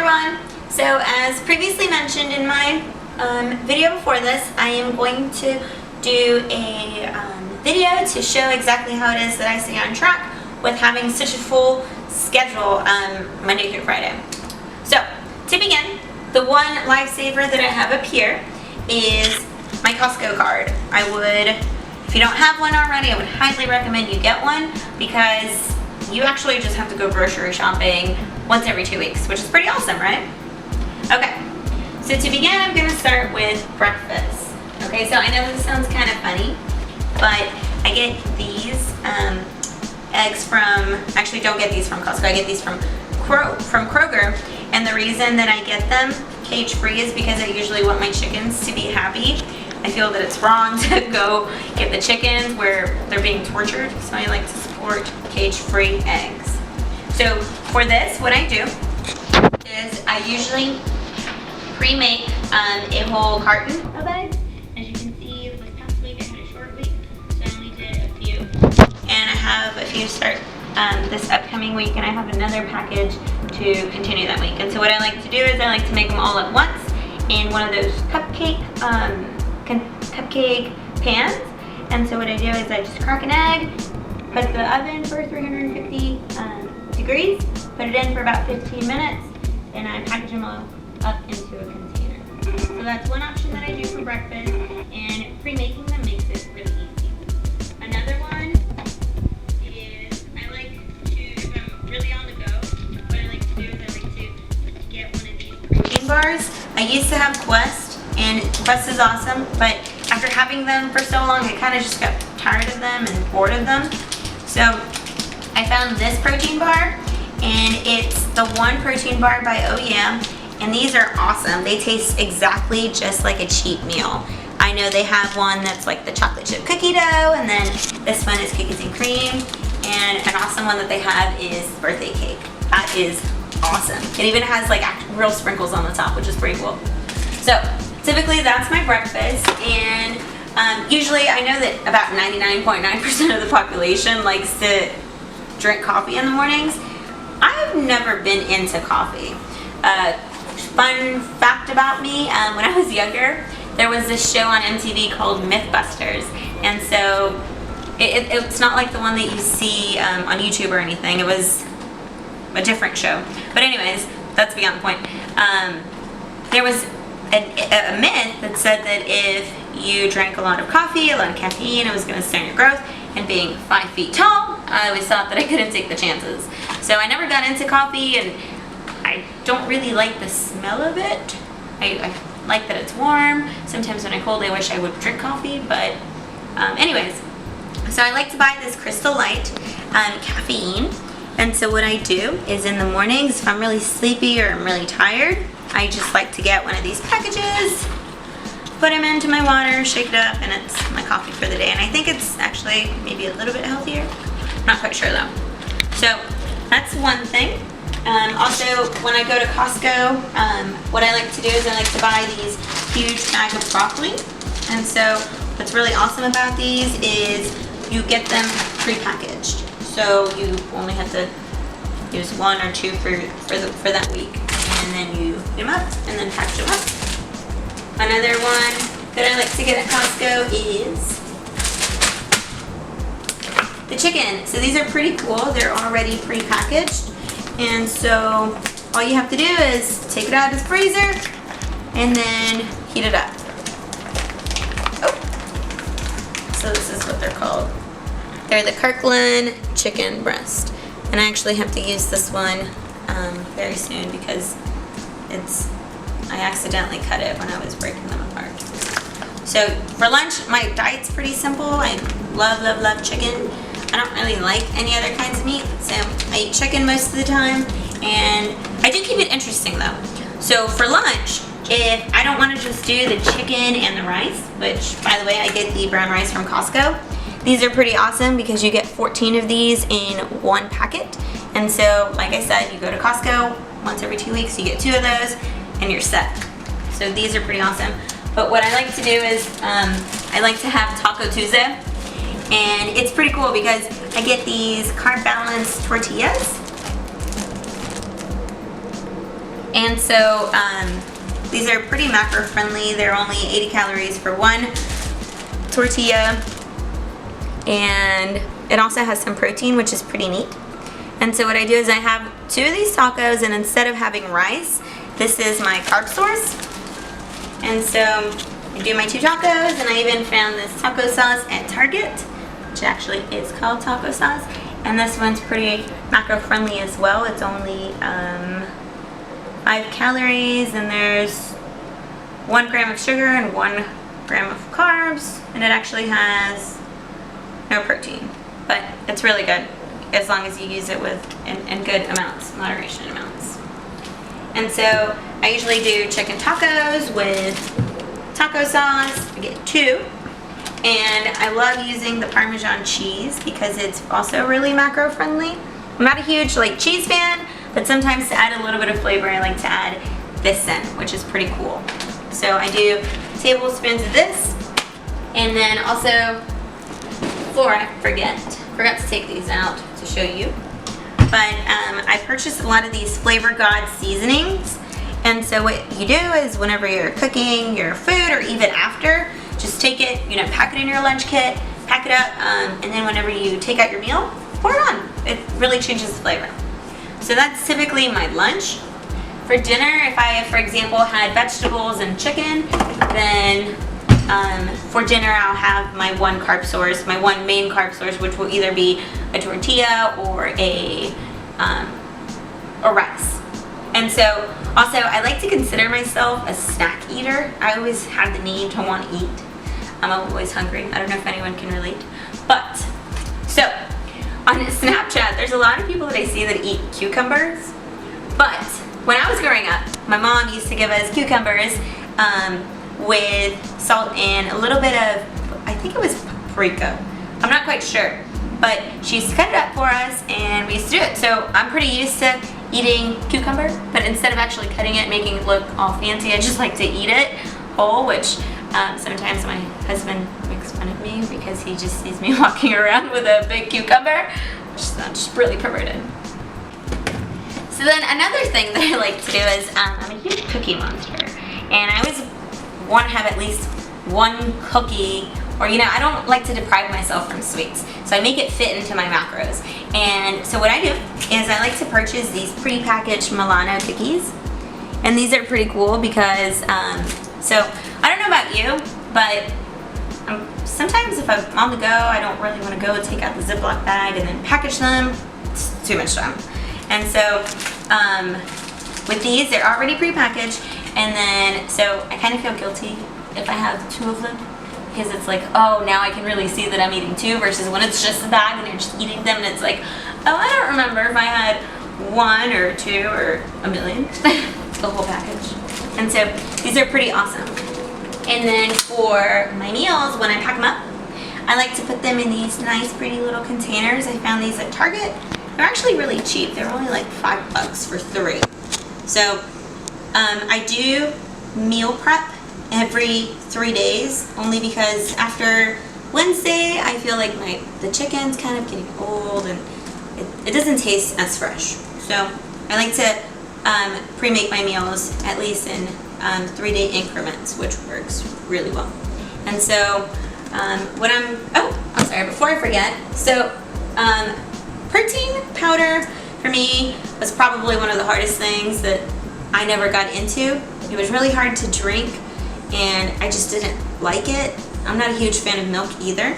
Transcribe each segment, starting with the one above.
everyone. So as previously mentioned in my video before this, I am going to do a video to show exactly how it is that I stay on track with having such a full schedule Monday through Friday. So to begin, the one lifesaver that I have up here is my Costco card. I would, if you don't have one already, I would highly recommend you get one because you actually just have to go grocery shopping once every 2 weeks, which is pretty awesome, right? Okay, so to begin, I'm going to start with breakfast. Okay, so I know this sounds kind of funny, but I get these eggs from, actually don't get these from Costco, I get these from Kroger, and the reason that I get them cage-free is because I usually want my chickens to be happy. I feel that it's wrong to go get the chickens where they're being tortured, so I like to support cage-free eggs. So for this, what I do is I usually pre-make a whole carton of eggs. As you can see, this past week I had a short week, so I only did a few. And I have a few start this upcoming week, and I have another package to continue that week. And so what I like to do is I like to make them all at once in one of those cupcake pans. And so what I do is I just crack an egg, put it in the oven for 350 degrees, put it in for about 15 minutes, and I package them all up into a container. So that's one option that I do for breakfast, and pre-making them makes it really easy. Another one is I like to, if I'm really on the go, what I like to do is I like to get one of these protein bars. I used to have Quest, and Quest is awesome, but after having them for so long, I kind of just got tired of them and bored of them. So I found this protein bar, and it's the One Protein Bar by Oh Yeah, and these are awesome. They taste exactly just like a cheat meal. I know they have one that's like the chocolate chip cookie dough, and then this one is cookies and cream, and an awesome one that they have is birthday cake. That is awesome. It even has like real sprinkles on the top, which is pretty cool. So typically that's my breakfast, and usually I know that about 99.9% of the population likes to drink coffee in the mornings. I've never been into coffee. Fun fact about me, when I was younger, there was this show on MTV called Mythbusters, and so it's not like the one that you see on YouTube or anything. It was a different show. But anyways, that's beyond the point. There was a myth that said that if you drank a lot of coffee, a lot of caffeine, it was going to stunt your growth. And being 5 feet tall, I always thought that I couldn't take the chances. So I never got into coffee, and I don't really like the smell of it. I like that it's warm. Sometimes when I'm cold, I wish I would drink coffee, but anyways. So I like to buy this Crystal Light caffeine. And so what I do is in the mornings, if I'm really sleepy or I'm really tired, I just like to get one of these packages, put them into my water, shake it up, and it's my coffee for the day. And I think it's actually maybe a little bit healthier. Not quite sure though. So that's one thing. Also, when I go to Costco, what I like to do is I like to buy these huge bags of broccoli. And so what's really awesome about these is you get them pre-packaged. So you only have to use one or two for that week. And then you get them up and then package them up. Another one that I like to get at Costco is the chicken. So these are pretty cool. They're already pre-packaged. And so all you have to do is take it out of the freezer and then heat it up. Oh. So this is what they're called. They're the Kirkland chicken breast. And I actually have to use this one very soon because I accidentally cut it when I was breaking them apart. So for lunch, my diet's pretty simple. I love chicken. I don't really like any other kinds of meat, so I eat chicken most of the time, and I do keep it interesting though. So for lunch, if I don't want to just do the chicken and the rice, which by the way, I get the brown rice from Costco, these are pretty awesome because you get 14 of these in one packet. And so, like I said, you go to Costco once every 2 weeks, you get 2 of those, and you're set. So these are pretty awesome. But what I like to do is, I like to have Taco Tuesday. And it's pretty cool because I get these carb balanced tortillas. And so these are pretty macro friendly. They're only 80 calories for one tortilla, and it also has some protein, which is pretty neat. And so what I do is I have 2 of these tacos, and instead of having rice, this is my carb source. And so I do my 2 tacos, and I even found this taco sauce at Target, which actually is called taco sauce. And this one's pretty macro friendly as well. It's only 5 calories, and there's 1 gram of sugar and 1 gram of carbs, and it actually has no protein, but it's really good as long as you use it with in good amounts, moderation amounts. And so I usually do chicken tacos with taco sauce. I get 2, and I love using the Parmesan cheese because it's also really macro friendly. I'm not a huge cheese fan, but sometimes to add a little bit of flavor, I like to add this in, which is pretty cool. So I do tablespoons of this, and then also, before I forgot to take these out to show you, but I purchased a lot of these Flavor God seasonings. And so what you do is whenever you're cooking your food, or even after, just take it, pack it in your lunch kit, pack it up, and then whenever you take out your meal, pour it on. It really changes the flavor. So that's typically my lunch. For dinner, if I, for example, had vegetables and chicken, then for dinner I'll have my 1 carb source, my 1 main carb source, which will either be a tortilla or a rice. And so also I like to consider myself a snack eater. I always have the need to want to eat. I'm always hungry. I don't know if anyone can relate. But, so, on Snapchat, there's a lot of people that I see that eat cucumbers. But when I was growing up, my mom used to give us cucumbers with salt and a little bit of, I think it was paprika. I'm not quite sure. But she used to cut it up for us, and we used to do it. So I'm pretty used to eating cucumber, but instead of actually cutting it, making it look all fancy, I just like to eat it whole, which sometimes my husband makes fun of me because he just sees me walking around with a big cucumber, which is just really perverted. So then another thing that I like to do is I'm a huge cookie monster, and I always want to have at least 1 cookie, or I don't like to deprive myself from sweets, so I make it fit into my macros. And so what I do is I like to purchase these pre-packaged Milano cookies, and these are pretty cool because so I don't know about you, but sometimes if I'm on the go, I don't really want to go take out the Ziploc bag and then package them. It's too much time. And so with these, they're already pre-packaged, and then so I kind of feel guilty if I have 2 of them, because it's like, oh, now I can really see that I'm eating 2, versus when it's just a bag and you're just eating them and it's like, oh, I don't remember if I had 1 or 2 or a million, the whole package. And so these are pretty awesome. And then for my meals, when I pack them up, I like to put them in these nice pretty little containers. I found these at Target. They're actually really cheap. They're only like $5 for 3. So I do meal prep every 3 days, only because after Wednesday I feel like the chicken's kind of getting old and it doesn't taste as fresh. So I like to pre-make my meals at least in 3-day increments, which works really well. And so I'm sorry, before I forget, so protein powder for me was probably one of the hardest things that I never got into. It was really hard to drink, and I just didn't like it. I'm not a huge fan of milk either,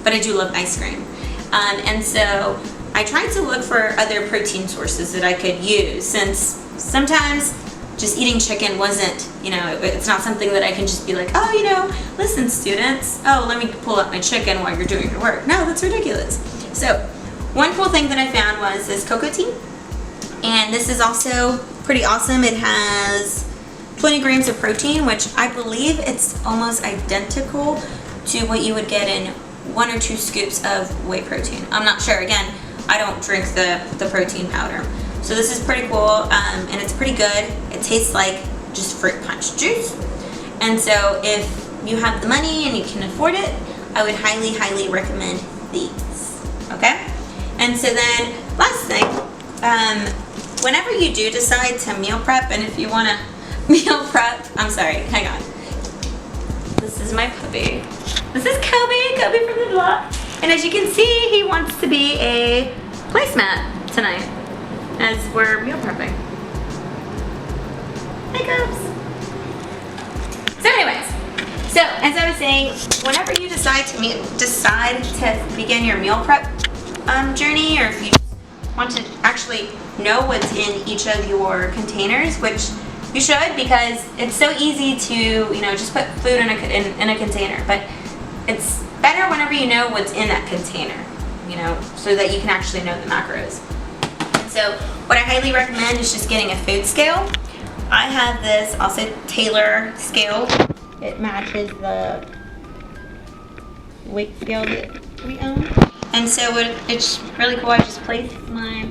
but I do love ice cream. And so I tried to look for other protein sources that I could use, since sometimes just eating chicken wasn't, it's not something that I can just be like, oh, listen, students, let me pull up my chicken while you're doing your work. No, that's ridiculous. So one cool thing that I found was this cocoa tea, and this is also pretty awesome. It has 20 grams of protein, which I believe it's almost identical to what you would get in 1 or 2 scoops of whey protein. I'm not sure. Again, I don't drink the protein powder. So this is pretty cool, and it's pretty good. It tastes like just fruit punch juice. And so if you have the money and you can afford it, I would highly, highly recommend these, okay? And so then, last thing, whenever you do decide to meal prep, and if you want to meal prep, I'm sorry, hang on. This is my puppy. This is Kobe from the block. And as you can see, he wants to be a placemat tonight as we're meal prepping. Hey, Cubs. So anyways, so as I was saying, whenever you decide to begin your meal prep journey, or if you want to actually know what's in each of your containers, which you should, because it's so easy to, just put food in a container, but it's better whenever you know what's in that container, so that you can actually know the macros. And so what I highly recommend is just getting a food scale. I have this also Taylor scale. It matches the weight scale that we own. And so it's really cool. I just place my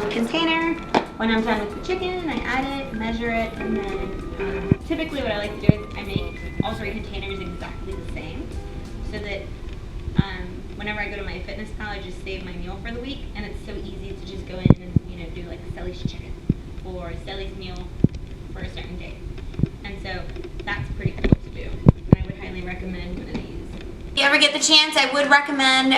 container. When I'm done with the chicken, I add it, measure it, and then typically what I like to do is I make all 3 containers exactly the same, so that whenever I go to my fitness pal, I just save my meal for the week, and it's so easy to just go in and do like a Sally's chicken or Sally's meal for a certain day. And so that's pretty cool to do. And I would highly recommend one of these. If you ever get the chance, I would recommend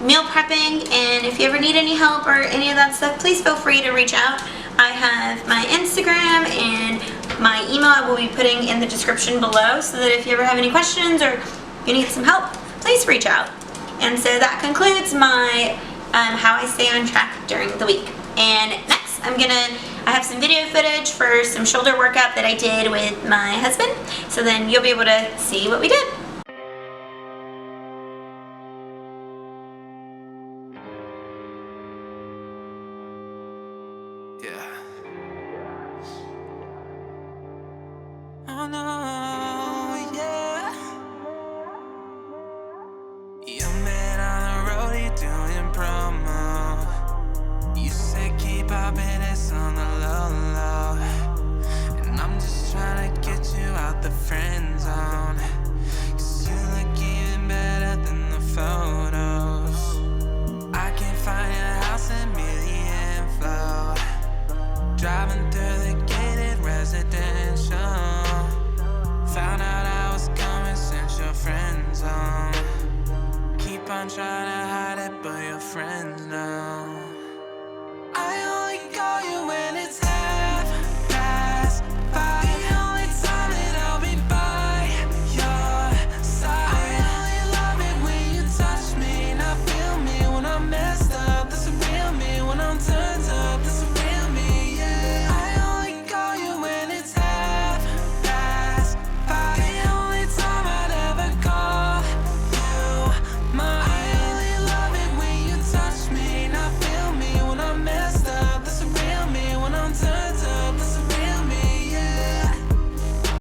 meal prepping, and if you ever need any help or any of that stuff, please feel free to reach out. I have my Instagram and my email I will be putting in the description below, so that if you ever have any questions or you need some help, please reach out. And so that concludes my how I stay on track during the week. And next I have some video footage for some shoulder workout that I did with my husband, so then you'll be able to see what we did. Oh no.